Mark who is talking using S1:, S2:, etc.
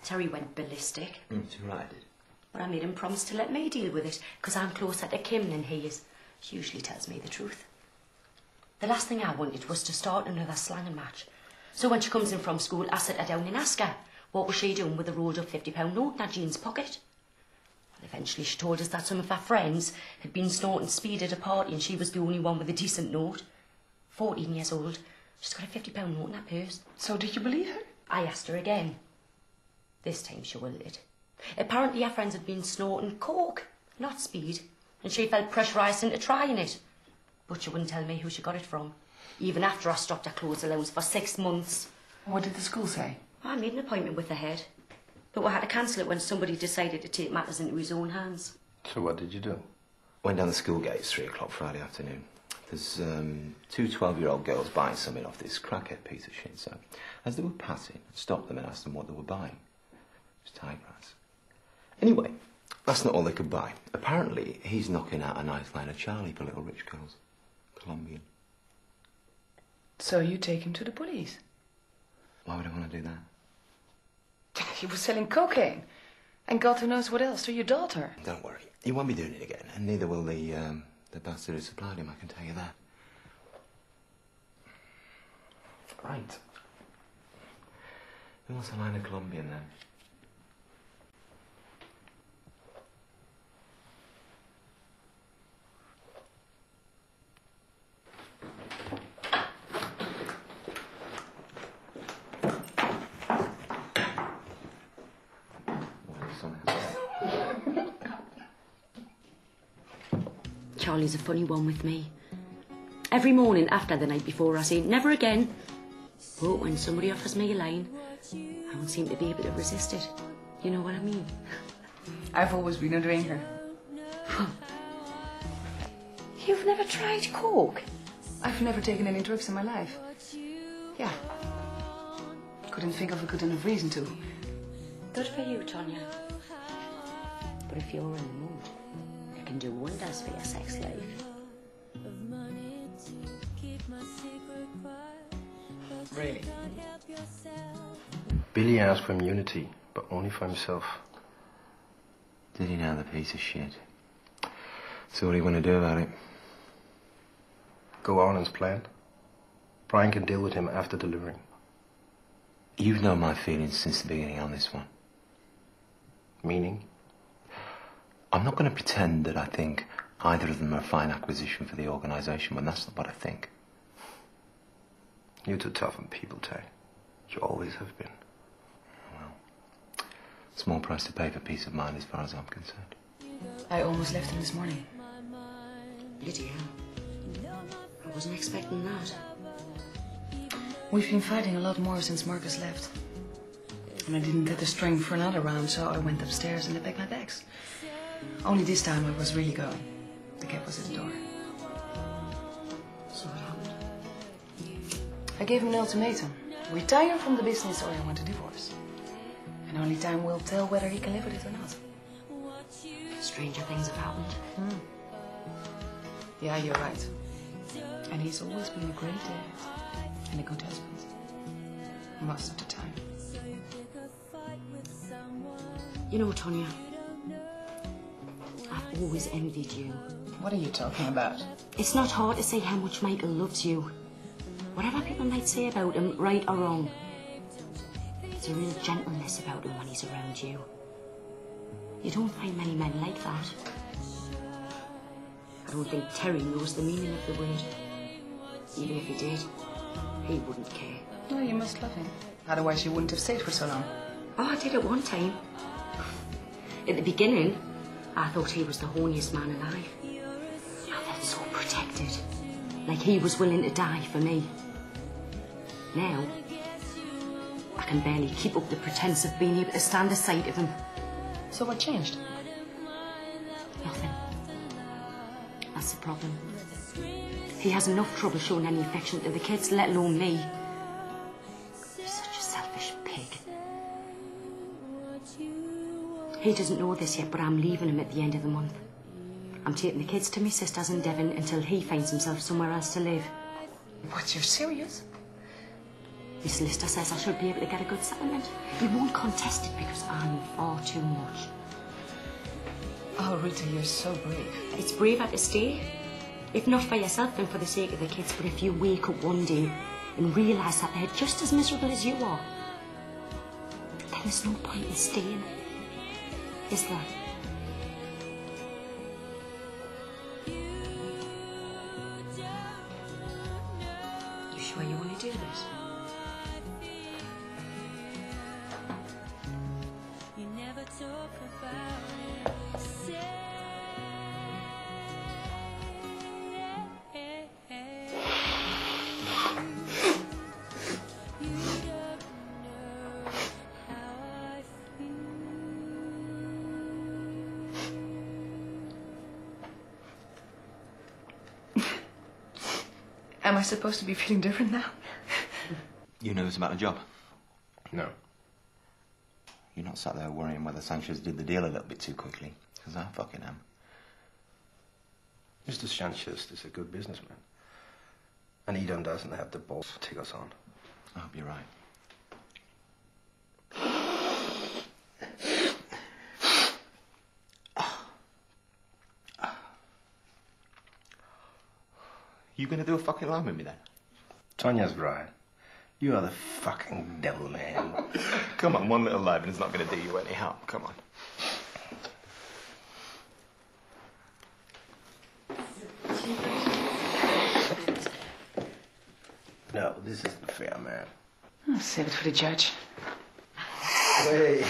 S1: Terry went ballistic.
S2: Too right, I did.
S1: But I made him promise to let me deal with it, because I'm closer to Kim than he is. She usually tells me the truth. The last thing I wanted was to start another slanging match. So when she comes in from school, I sit her down and ask her what was she doing with a rolled up £50 note in her jeans pocket. Well, eventually she told us that some of her friends had been snorting speed at a party and she was the only one with a decent note. 14 years old. She's got a £50 note in her purse.
S3: So did you believe her?
S1: I asked her again. This time she wilted. Apparently her friends had been snorting coke, not speed, and she felt pressurised into trying it. But she wouldn't tell me who she got it from, even after I stopped her clothes allowance for 6 months.
S3: What did the school say?
S1: I made an appointment with the head, but we had to cancel it when somebody decided to take matters into his own hands.
S4: So what did you do?
S2: Went down the school gates 3 o'clock Friday afternoon. There's 2 12-year-old girls buying something off this crackhead piece of shit, so as they were passing, I stopped them and asked them what they were buying. It was Thai grass. Anyway, that's not all they could buy. Apparently, he's knocking out a nice line of Charlie for little rich girls. Colombian.
S3: So you take him to the police?
S2: Why would I want to do that?
S3: He was selling cocaine. And God who knows what else to your daughter.
S2: Don't worry. He won't be doing it again, and neither will the bastard who supplied him, I can tell you that. Right. Who wants a line of Colombian, then?
S1: Charlie's a funny one with me. Every morning after the night before I say, never again. But when somebody offers me a line, I don't seem to be able to resist it. You know what I mean?
S3: I've always been a drinker. You've never tried coke? I've never taken any drugs in my life. Yeah. Couldn't think of a good enough reason to.
S1: Good for you, Tonya. But if you're in the mood, it can do wonders for your sex life.
S3: Really?
S4: Billy asked for immunity, but only for himself.
S2: Did he now, the piece of shit? So what are you going to do about it?
S4: Go on as planned. Brian can deal with him after delivering.
S2: You've known my feelings since the beginning on this one.
S4: Meaning?
S2: I'm not going to pretend that I think either of them are a fine acquisition for the organisation when that's not what I think.
S4: You're too tough on people, Tay. You always have been.
S2: Well, small price to pay for peace of mind as far as I'm concerned.
S3: I almost left him this morning.
S1: Lydia, I wasn't expecting that.
S3: We've been fighting a lot more since Marcus left. And I didn't get the strength for another round, so I went upstairs and I packed my bags. Only this time I was really going. The cat was at the door.
S1: So what happened?
S3: I gave him an ultimatum. Retire from the business or I want a divorce. And only time will tell whether he can live with it or not.
S1: Stranger things have happened.
S3: Yeah, you're right. And he's always been a great dad and a good husband. Most of the time.
S1: You know, Tonya, I've always envied you.
S3: What are you talking about?
S1: It's not hard to say how much Michael loves you. Whatever people might say about him, right or wrong, there's a real gentleness about him when he's around you. You don't find many men like that. I don't think Terry knows the meaning of the word. Even if he did, he wouldn't care.
S3: No, you must love him. Otherwise you wouldn't have stayed for so long.
S1: Oh, I did at one time. At the beginning, I thought he was the horniest man alive. I felt so protected. Like he was willing to die for me. Now, I can barely keep up the pretense of being able to stand the sight of him.
S3: So what changed?
S1: Nothing. That's the problem. He has enough trouble showing any affection to the kids, let alone me. He's such a selfish pig. He doesn't know this yet, but I'm leaving him at the end of the month. I'm taking the kids to my sister's in Devon until he finds himself somewhere else to live.
S3: What, you're serious?
S1: My solicitor says I should be able to get a good settlement. He won't contest it because I'm far too much.
S3: Oh, Rita, you're so brave.
S1: It's braver to stay. If not for yourself, then for the sake of the kids. But if you wake up one day and realise that they're just as miserable as you are, then there's no point in staying, is there? You sure you want to do this?
S5: You never talk about it. Say, you don't know how I feel.
S3: Am I supposed to be feeling different now?
S2: You nervous about the job?
S4: No.
S2: You're not sat there worrying whether Sanchez did the deal a little bit too quickly? Because I fucking am.
S4: Mr. Sanchez is a good businessman. And Eden doesn't have the balls to take us on.
S2: I hope you're right. You gonna do a fucking line with me then?
S4: Tanya's right. You are the fucking devil, man.
S2: Come on, one little lie and it's not gonna do you any harm. Come on.
S4: No, this isn't fair, man.
S3: I'll save it for the judge.
S4: Hey.